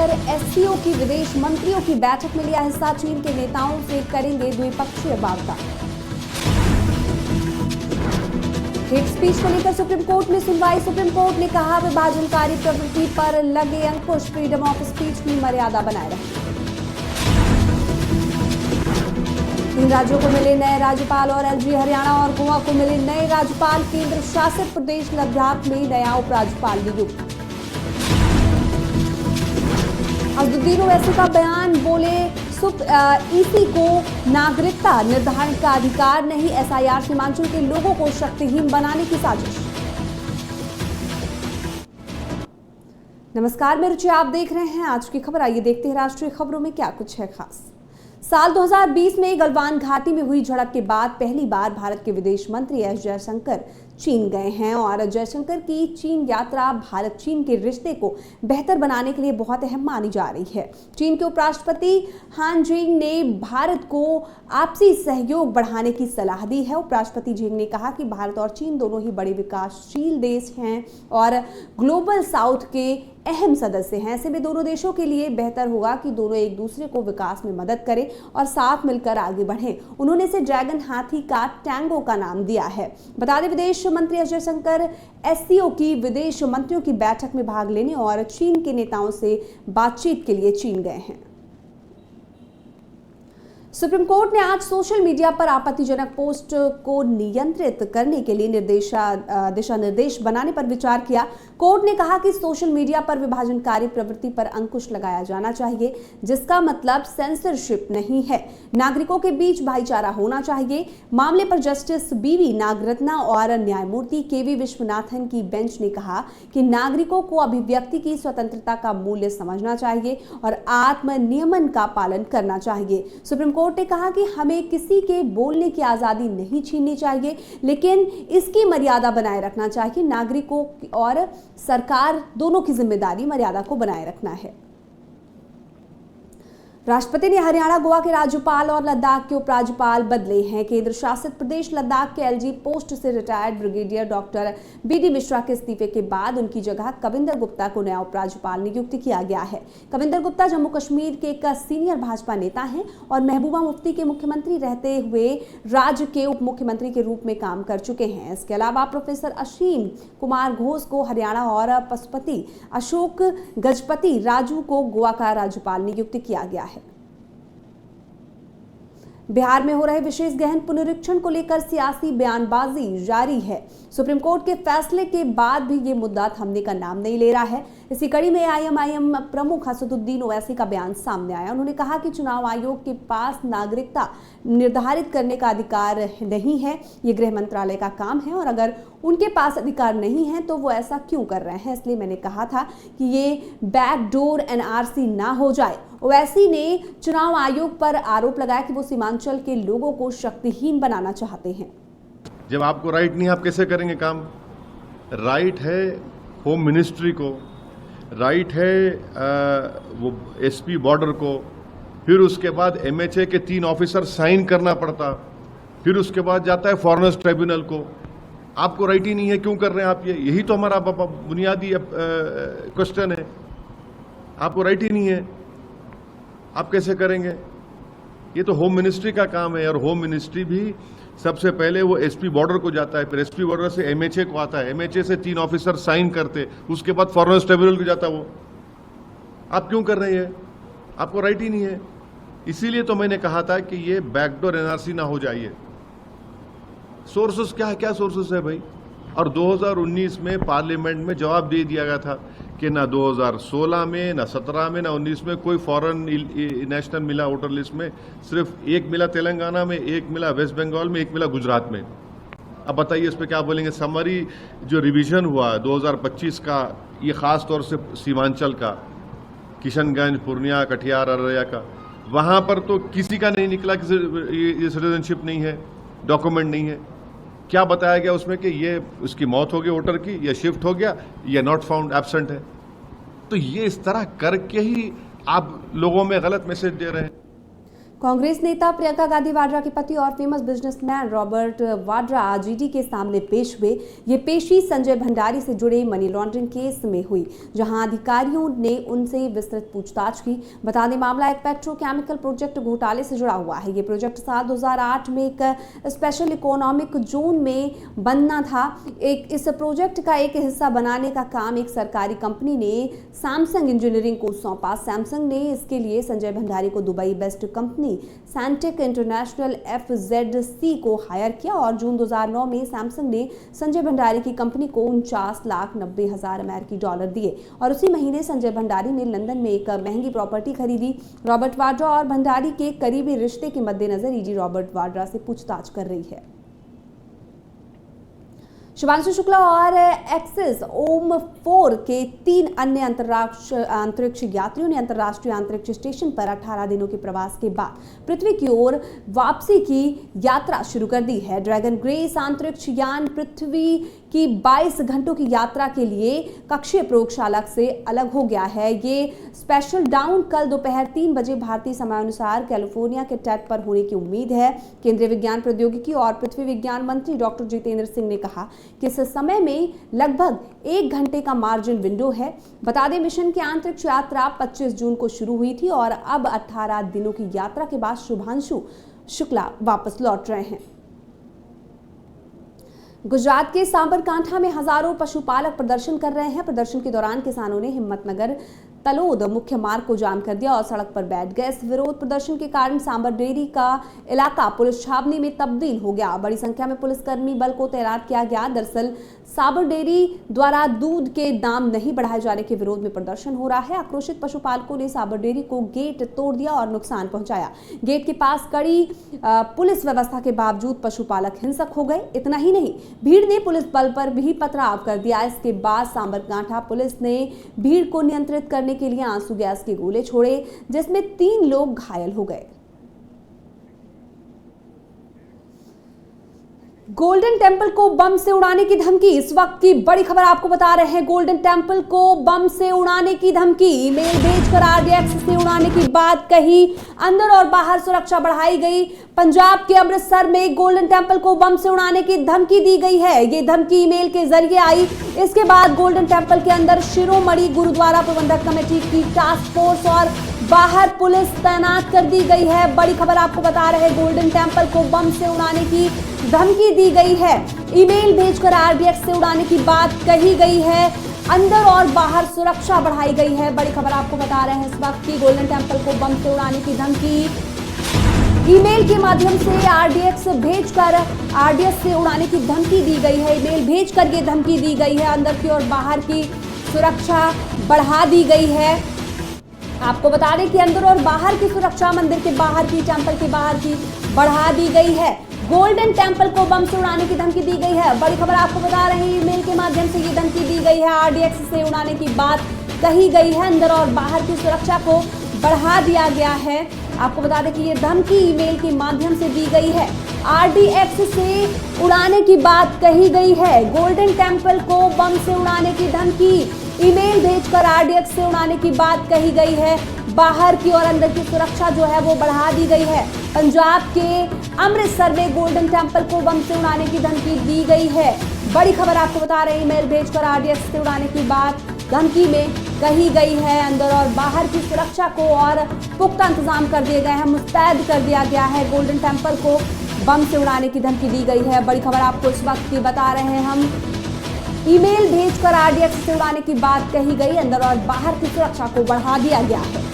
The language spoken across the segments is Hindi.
जयशंकर एससीओ की विदेश मंत्रियों की बैठक में लिया हिस्सा। चीन के नेताओं से करेंगे द्विपक्षीय वार्ता। हेट स्पीच को लेकर सुप्रीम कोर्ट में सुनवाई। सुप्रीम कोर्ट ने कहा विभाजनकारी प्रवृत्ति पर लगे अंकुश, फ्रीडम ऑफ स्पीच की मर्यादा बनाए रखें। 3 राज्यों को मिले नए राज्यपाल और एलजी, हरियाणा और गोवा को मिले नए राज्यपाल। केंद्र शासित प्रदेश लद्दाख में नया उपराज्यपाल नियुक्त। अजदुद्दीन ओवैसी का बयान, बोले ईसी को नागरिकता निर्धारण का अधिकार नहीं, एसआईआर सीमांचल के लोगों को शक्तिहीन बनाने की साजिश। नमस्कार, मैं रुचि, आप देख रहे हैं आज की खबर। आइए देखते हैं राष्ट्रीय खबरों में क्या कुछ है खास। साल 2020 में गलवान घाटी में हुई झड़प के बाद पहली बार भारत के विदेश मंत्री एस जयशंकर चीन गए हैं और जयशंकर की चीन यात्रा भारत चीन के रिश्ते को बेहतर बनाने के लिए बहुत अहम मानी जा रही है। चीन के उपराष्ट्रपति हान जिंग ने भारत को आपसी सहयोग बढ़ाने की सलाह दी है। उपराष्ट्रपति जिंग ने कहा कि भारत और चीन दोनों ही बड़े विकासशील देश हैं और ग्लोबल साउथ के अहम सदस्य हैं। ऐसे में दोनों देशों के लिए बेहतर होगा कि दोनों एक दूसरे को विकास में मदद करें और साथ मिलकर आगे बढ़ें। उन्होंने इसे ड्रैगन हाथी का टैंगो का नाम दिया है। बता दें, विदेश मंत्री एस जयशंकर एससीओ की विदेश मंत्रियों की बैठक में भाग लेने और चीन के नेताओं से बातचीत के लिए चीन गए हैं। सुप्रीम कोर्ट ने आज सोशल मीडिया पर आपत्तिजनक पोस्ट को नियंत्रित करने के लिए दिशा निर्देश बनाने पर विचार किया। कोर्ट ने कहा कि सोशल मीडिया पर विभाजनकारी प्रवृत्ति पर अंकुश लगाया जाना चाहिए, जिसका मतलब सेंसरशिप नहीं है। नागरिकों के बीच भाईचारा होना चाहिए। मामले पर जस्टिस बीवी नागरत्ना और न्यायमूर्ति केवी विश्वनाथन की बेंच ने कहा कि नागरिकों को अभिव्यक्ति की स्वतंत्रता का मूल्य समझना चाहिए और आत्मनियमन का पालन करना चाहिए। सुप्रीम कोर्ट ने कहा कि हमें किसी के बोलने की आजादी नहीं छीननी चाहिए, लेकिन इसकी मर्यादा बनाए रखना चाहिए। नागरिकों और सरकार दोनों की जिम्मेदारी मर्यादा को बनाए रखना है। राष्ट्रपति ने हरियाणा, गोवा के राज्यपाल और लद्दाख के उपराज्यपाल बदले हैं। केंद्र शासित प्रदेश लद्दाख के एलजी पोस्ट से retired brigadier doctor BD Mishra के इस्तीफे के बाद उनकी जगह कविंदर गुप्ता को नया उपराज्यपाल नियुक्त किया गया है। कविंदर गुप्ता जम्मू कश्मीर के एक सीनियर भाजपा नेता हैं और महबूबा मुफ्ती के मुख्यमंत्री रहते हुए राज्य के उप मुख्यमंत्री के रूप में काम कर चुके हैं। इसके अलावा प्रोफेसर असीम कुमार घोष को हरियाणा और पशुपति अशोक गजपति राजू को गोवा का राज्यपाल नियुक्त किया गया है। बिहार में हो रहे विशेष गहन पुनरीक्षण को लेकर सियासी बयानबाजी जारी है। सुप्रीम कोर्ट के फैसले के बाद भी ये मुद्दा थमने का नाम नहीं ले रहा है। इसी कड़ी में एआईएमआईएम प्रमुख असदुद्दीन ओवैसी का बयान सामने आया। उन्होंने कहा कि चुनाव आयोग के पास नागरिकता निर्धारित करने का अधिकार नहीं है, ये गृह मंत्रालय का काम है और अगर उनके पास अधिकार नहीं है तो वो ऐसा क्यों कर रहे हैं। इसलिए मैंने कहा था कि ये बैकडोर एनआरसी ना हो जाए। ओवैसी ने चुनाव आयोग पर आरोप लगाया कि वो सीमांचल के लोगों को शक्तिहीन बनाना चाहते हैं। जब आपको राइट नहीं, आप कैसे करेंगे काम? राइट है होम मिनिस्ट्री को, राइट है वो एसपी बॉर्डर को, फिर उसके बाद एमएचए के 3 ऑफिसर साइन करना पड़ता, फिर उसके बाद जाता है फॉरेनर्स ट्रिब्यूनल को। आपको राइट ही नहीं है, क्यों कर रहे हैं आप ये? यही तो हमारा बुनियादी क्वेश्चन है। आपको राइट ही नहीं है, आप कैसे करेंगे? ये तो होम मिनिस्ट्री का काम है और होम मिनिस्ट्री भी सबसे पहले वो एसपी बॉर्डर को जाता है, फिर एसपी बॉर्डर से एमएचए को आता है, एमएचए से 3 ऑफिसर साइन करते, उसके बाद फॉरेनर्स ट्रिब्यूनल को जाता वो। आप क्यों कर रहे हैं? आपको राइट ही नहीं है। इसीलिए तो मैंने कहा था कि ये बैकडोर एनआरसी ना हो जाइए। सोर्सेस क्या सोर्सेस है भाई? और 2019 में पार्लियामेंट में जवाब दे दिया गया था कि ना 2016 में, ना 17 में, ना 19 में कोई फॉरेन नेशनल मिला वोटर लिस्ट में। सिर्फ 1 मिला तेलंगाना में, 1 मिला वेस्ट बंगाल में, 1 मिला गुजरात में। अब बताइए इस पर क्या बोलेंगे? समरी जो रिवीजन हुआ 2025 का, ये खास तौर से सीमांचल का, किशनगंज, पूर्णिया, कटिहार, अररिया का, वहाँ पर तो किसी का नहीं निकला कि ये सिटीजनशिप नहीं है, डॉक्यूमेंट नहीं है। क्या बताया गया उसमें कि ये उसकी मौत हो गई वोटर की, या शिफ्ट हो गया, या नॉट फाउंड, एब्सेंट है। तो ये इस तरह करके ही आप लोगों में गलत मैसेज दे रहे हैं। कांग्रेस नेता प्रियंका गांधी वाड्रा के पति और फेमस बिजनेसमैन रॉबर्ट वाड्रा आज ईडी के सामने पेश हुए। ये पेशी संजय भंडारी से जुड़े मनी लॉन्ड्रिंग केस में हुई, जहां अधिकारियों ने उनसे विस्तृत पूछताछ की। बता दें, मामला एक पेट्रोकेमिकल प्रोजेक्ट घोटाले से जुड़ा हुआ है। ये प्रोजेक्ट साल 2008 में एक स्पेशल इकोनॉमिक जोन में बनना था। इस प्रोजेक्ट का एक हिस्सा बनाने का काम एक सरकारी कंपनी ने सैमसंग इंजीनियरिंग को सौंपा। सैमसंग ने इसके लिए संजय भंडारी को Dubai based company Santech international FZC को हायर किया और जून 2009 में सैमसंग ने संजय भंडारी की कंपनी को 49,90,000 अमेरिकी डॉलर दिए और उसी महीने संजय भंडारी ने लंदन में एक महंगी प्रॉपर्टी खरीदी। रॉबर्ट वाड्रा और भंडारी के करीबी रिश्ते के मद्देनजर ईडी रॉबर्ट वाड्रा से पूछताछ कर रही है। शुभांशु शुक्ला और एक्सिस OM4 के 3 अन्य अंतरिक्ष यात्रियों ने अंतर्राष्ट्रीय अंतरिक्ष स्टेशन पर 18 दिनों के प्रवास के बाद पृथ्वी की ओर वापसी की यात्रा शुरू कर दी है। ड्रैगन ग्रेस अंतरिक्ष यान पृथ्वी की 22 घंटों की यात्रा के लिए कक्षीय प्रयोगशाला से अलग हो गया है। ये स्पेशल डाउन कल दोपहर 3 बजे भारतीय समयानुसार कैलिफोर्निया के तट पर होने की उम्मीद है। केंद्रीय विज्ञान प्रौद्योगिकी और पृथ्वी विज्ञान मंत्री डॉक्टर जितेंद्र सिंह ने कहा कि इस समय में लगभग 1 घंटे का मार्जिन विंडो है। बता दें, मिशन की अंतरिक्ष यात्रा 25 जून को शुरू हुई थी और अब 18 दिनों की यात्रा के बाद शुभांशु शुक्ला वापस लौट रहे हैं। गुजरात के सांबरकांठा में हजारों पशुपालक प्रदर्शन कर रहे हैं। प्रदर्शन के दौरान किसानों ने हिम्मतनगर तलोद मुख्य मार्ग को जाम कर दिया और सड़क पर बैठ गए। इस विरोध प्रदर्शन के कारण सांबर डेयरी का इलाका पुलिस छावनी में तब्दील हो गया। बड़ी संख्या में पुलिसकर्मी बल को तैनात किया गया। दरअसल सांबर डेयरी द्वारा दूध के दाम नहीं बढ़ाए जाने के विरोध में प्रदर्शन हो रहा है। आक्रोशित पशुपालकों ने सांबर डेयरी को गेट तोड़ दिया और नुकसान पहुंचाया। गेट के पास कड़ी पुलिस व्यवस्था के बावजूद पशुपालक हिंसक हो गए। इतना ही नहीं, भीड़ ने पुलिस बल पर भी पथराव कर दिया। इसके बाद सांबरकांठा पुलिस ने भीड़ को नियंत्रित करने के लिए आंसू गैस के गोले छोड़े, जिसमें 3 लोग घायल हो गए। गोल्डन टेम्पल को बम से उड़ाने की धमकी। इस वक्त की बड़ी खबर आपको बता रहे हैं। गोल्डन टेम्पल को बम से उड़ाने की धमकी। ईमेल भेजकर RDX से उड़ाने की बात कही। अंदर और बाहर सुरक्षा बढ़ाई गई। पंजाब के अमृतसर में गोल्डन टेम्पल को बम से उड़ाने की धमकी दी गई है। ये धमकी ईमेल के जरिए आई। इसके बाद गोल्डन टेम्पल के अंदर शिरोमणि गुरुद्वारा प्रबंधक कमेटी की टास्क फोर्स और बाहर पुलिस तैनात कर दी गई है। बड़ी खबर आपको बता रहे हैं। गोल्डन टेम्पल को बम से उड़ाने की धमकी दी गई है। ईमेल भेजकर RDX से उड़ाने की बात कही गई है। अंदर और बाहर सुरक्षा बढ़ाई गई है। बड़ी खबर आपको बता रहे हैं इस वक्त की। गोल्डन टेम्पल को बम से उड़ाने की धमकी ईमेल के माध्यम से RDX भेजकर RDX से उड़ाने की धमकी दी गई है। ईमेल भेजकर ये धमकी दी गई है। अंदर की और बाहर की सुरक्षा बढ़ा दी गई है। आपको बता दें कि अंदर और बाहर की सुरक्षा, मंदिर के बाहर की, टेम्पल के बाहर की बढ़ा दी गई है। गोल्डन टेम्पल को बम से उड़ाने की धमकी दी गई है। बड़ी खबर आपको बता रहे हैं। ईमेल के माध्यम से ये धमकी दी गई है। RDX से उड़ाने की बात कही गई है। अंदर और बाहर की सुरक्षा को बढ़ा दिया गया है। आपको बता दें कि ये धमकी ईमेल के माध्यम से दी गई है। RDX से उड़ाने की बात कही गई है। गोल्डन टेम्पल को बम से उड़ाने की धमकी ईमेल भेजकर RDX से उड़ाने की बात कही गई है। बाहर की और अंदर की सुरक्षा जो है वो बढ़ा दी गई है। पंजाब के अमृतसर में गोल्डन टेम्पल को बम से उड़ाने की धमकी दी गई है। बड़ी खबर आपको बता रहे हैं। ईमेल भेजकर RDX से उड़ाने की बात धमकी में कही गई है। अंदर और बाहर की सुरक्षा को और पुख्ता इंतजाम कर दिए गए हैं, मुस्तैद कर दिया गया है। गोल्डन टेम्पल को बम से उड़ाने की धमकी दी गई है। बड़ी खबर आपको इस वक्त की बता रहे हैं हम। ईमेल भेजकर RDX से उड़ाने की बात कही गई। अंदर और बाहर की सुरक्षा को बढ़ा दिया गया है।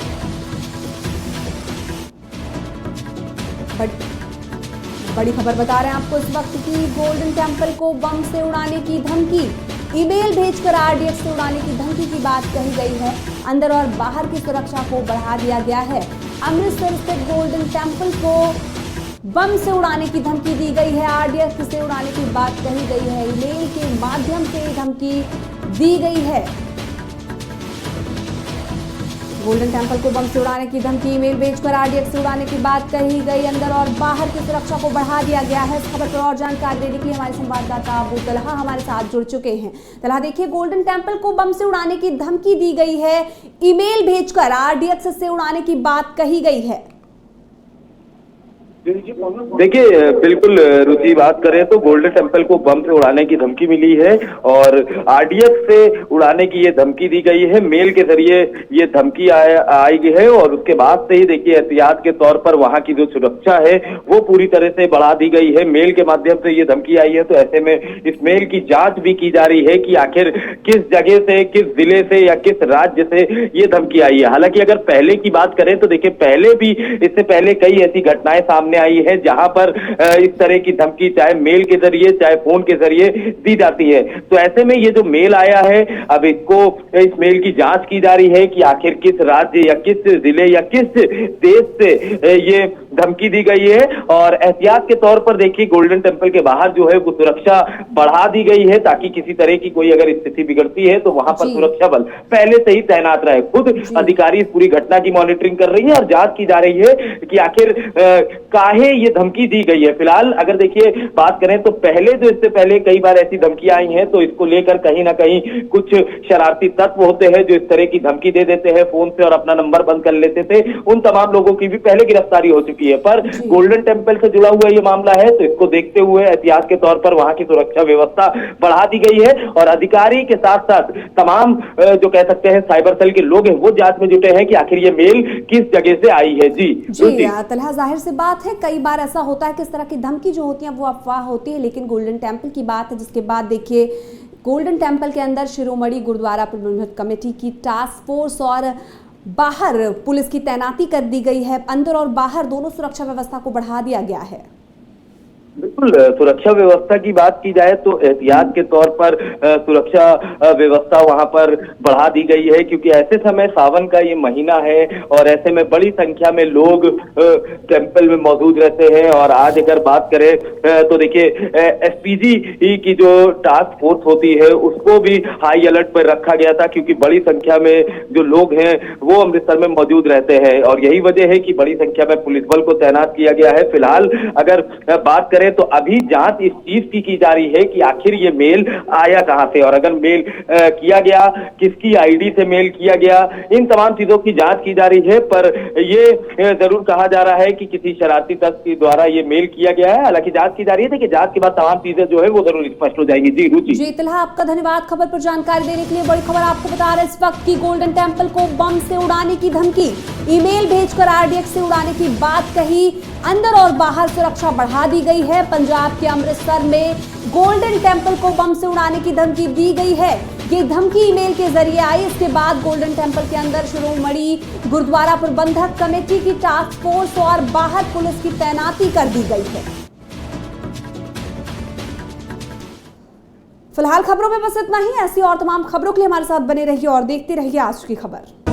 बड़ी खबर बता रहे हैं आपको इस वक्त की। गोल्डन टेम्पल को बम से उड़ाने की धमकी। ईमेल भेजकर RDX से उड़ाने की धमकी की बात कही गई है। अंदर और बाहर की सुरक्षा को बढ़ा दिया गया है। अमृतसर स्थित गोल्डन टेम्पल को बम से उड़ाने की धमकी दी गई है। RDX से उड़ाने की बात कही गई है। ईमेल के माध्यम से धमकी दी गई है। गोल्डन टेम्पल को बम से उड़ाने की धमकी। ईमेल भेजकर RDX से उड़ाने की बात कही गई। अंदर और बाहर की सुरक्षा को बढ़ा दिया गया है। इस खबर पर और जानकारी देने के लिए हमारे संवाददाता अबू तलहा हमारे साथ जुड़ चुके हैं। तलहा, देखिए, गोल्डन टेम्पल को बम से उड़ाने की धमकी दी गई है। ईमेल भेजकर RDX से उड़ाने की बात कही गई है। देखिए बिल्कुल रुचि बात करें तो गोल्डन टेम्पल को बम से उड़ाने की धमकी मिली है और आरडीएक्स से उड़ाने की ये धमकी दी गई है। मेल के जरिए ये धमकी आई गई है और उसके बाद से ही देखिए एहतियात के तौर पर वहां की जो सुरक्षा है वो पूरी तरह से बढ़ा दी गई है। मेल के माध्यम से ये धमकी आई है तो ऐसे में इस मेल की जांच भी की जा रही है कि आखिर किस जगह से, किस जिले से या किस राज्य से ये धमकी आई है। हालांकि अगर पहले की बात करें तो देखिए पहले भी, इससे पहले कई ऐसी घटनाएं सामने आई है जहां पर इस तरह की धमकी चाहे मेल के जरिए चाहे फोन के जरिए दी जाती है। तो ऐसे में ये जो मेल आया है अब इसको, इस मेल की जांच की जा रही है कि आखिर किस राज्य या किस जिले या किस देश से ये धमकी दी गई है। और एहतियात के तौर पर देखिए गोल्डन टेम्पल के बाहर जो है वो सुरक्षा बढ़ा दी गई है ताकि किसी तरह की कोई अगर स्थिति बिगड़ती है तो वहां पर सुरक्षा बल पहले से ही तैनात रहे। खुद अधिकारी इस पूरी घटना की मॉनिटरिंग कर रही है और जांच की जा रही है कि आखिर काहे ये धमकी दी गई है। फिलहाल अगर देखिए बात करें तो पहले जो, इससे पहले कई बार ऐसी धमकियां आई हैं तो इसको लेकर कहीं ना कहीं कुछ शरारती तत्व होते हैं जो इस तरह की धमकी दे देते हैं फोन से और अपना नंबर बंद कर लेते थे। उन तमाम लोगों की भी पहले गिरफ्तारी हो चुकी है। पर गोल्डन टेम्पल से जुड़ा हुआ ये मामला है तो इसको देखते हुए एहतियात के तौर पर वहां की सुरक्षा व्यवस्था बढ़ा दी गई है और अधिकारी के साथ साथ तमाम जो कह सकते हैं साइबर सेल के लोग हैं वो जांच में जुटे हैं कि आखिर ये मेल किस जगह से आई है। जी तलहा, जाहिर सी बात है कई बार ऐसा होता है कि इस तरह की धमकी जो होती है वो अफवाह होती है, लेकिन गोल्डन टेम्पल की बात है जिसके बाद देखिए गोल्डन टेम्पल के अंदर शिरोमणि गुरुद्वारा प्रबंधक कमेटी की टास्क फोर्स और बाहर पुलिस की तैनाती कर दी गई है। अंदर और बाहर दोनों सुरक्षा व्यवस्था को बढ़ा दिया गया है। बिल्कुल, सुरक्षा व्यवस्था की बात की जाए तो एहतियात के तौर पर सुरक्षा व्यवस्था वहां पर बढ़ा दी गई है क्योंकि ऐसे समय सावन का ये महीना है और ऐसे में बड़ी संख्या में लोग टेम्पल में मौजूद रहते हैं। और आज अगर बात करें तो देखिए एसपीजी की जो टास्क फोर्स होती है उसको भी हाई अलर्ट पर रखा गया था क्योंकि बड़ी संख्या में जो लोग हैं वो अमृतसर में मौजूद रहते हैं और यही वजह है कि बड़ी संख्या में पुलिस बल को तैनात किया गया है। फिलहाल अगर बात करें तो अभी जांच इस चीज की जारी है कि आखिर ये मेल आया कहां से और अगर मेल किया गया किसकी आईडी से मेल किया गया, इन तमाम चीजों की जांच की जा रही है। पर ये जरूर कहा जा रहा है कि किसी शरारती तत्व के द्वारा ये मेल किया गया है। हालांकि जांच की जा रही है कि जांच के बाद तमाम चीजें जो है वो जरूर स्पष्ट हो जाएंगी। जी रुचि जी तलहा, आपका धन्यवाद खबर पर जानकारी देने के लिए। बड़ी खबर आपको बता रहे इस वक्त की गोल्डन टेम्पल को बम से उड़ाने की धमकी, ईमेल भेजकर आरडीएक्स से उड़ाने की बात कही, अंदर और बाहर सुरक्षा बढ़ा दी गई है। पंजाब के अमृतसर में गोल्डन टेम्पल को बम से उड़ाने की धमकी दी गई है। ये धमकी ईमेल के जरिए आई। इसके बाद गोल्डन टेम्पल के अंदर शिरोमणि गुरुद्वारा प्रबंधक कमेटी की टास्क फोर्स और बाहर पुलिस की तैनाती कर दी गई है। फिलहाल खबरों में बस इतना ही। ऐसी और तमाम खबरों के लिए हमारे साथ बने रहिए और देखते रहिए आज की खबर।